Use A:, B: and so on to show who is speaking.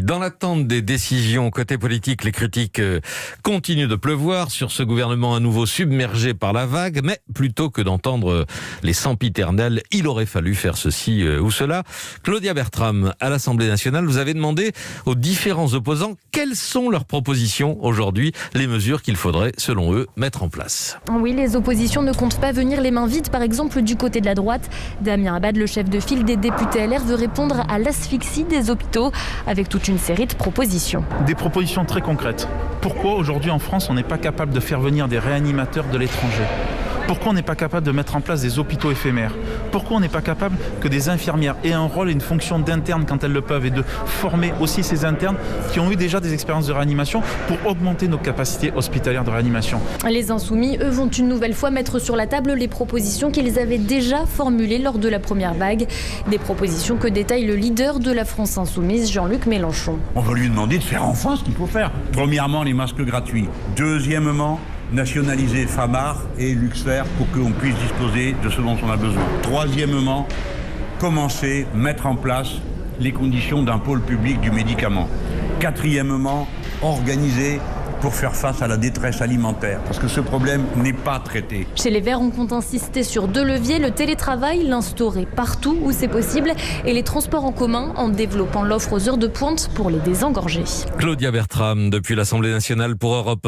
A: Dans l'attente des décisions côté politique, les critiques continuent de pleuvoir sur ce gouvernement à nouveau submergé par la vague. Mais plutôt que d'entendre les sempiternels, il aurait fallu faire ceci ou cela. Claudia Bertram, à l'Assemblée nationale, vous avez demandé aux différents opposants quelles sont leurs propositions aujourd'hui, les mesures qu'il faudrait, selon eux, mettre en place.
B: Oui, les oppositions ne comptent pas venir les mains vides, par exemple du côté de la droite. Damien Abad, le chef de file des députés LR, veut répondre à l'asphyxie des hôpitaux avec toute une série de propositions.
C: Des propositions très concrètes. Pourquoi aujourd'hui en France on n'est pas capable de faire venir des réanimateurs de l'étranger ? Pourquoi on n'est pas capable de mettre en place des hôpitaux éphémères ? Pourquoi on n'est pas capable que des infirmières aient un rôle et une fonction d'interne quand elles le peuvent et de former aussi ces internes qui ont eu déjà des expériences de réanimation pour augmenter nos capacités hospitalières de réanimation ?
B: Les Insoumis, eux, vont une nouvelle fois mettre sur la table les propositions qu'ils avaient déjà formulées lors de la première vague. Des propositions que détaille le leader de la France Insoumise, Jean-Luc Mélenchon.
D: On va lui demander de faire enfin ce qu'il faut faire. Premièrement, les masques gratuits. Deuxièmement, nationaliser Famar et Luxfer pour qu'on puisse disposer de ce dont on a besoin. Troisièmement, commencer, mettre en place les conditions d'un pôle public du médicament. Quatrièmement, organiser pour faire face à la détresse alimentaire, parce que ce problème n'est pas traité.
B: Chez les Verts, on compte insister sur 2 leviers, le télétravail, l'instaurer partout où c'est possible, et les transports en commun en développant l'offre aux heures de pointe pour les désengorger.
A: Claudia Bertram, depuis l'Assemblée nationale pour Europe 1.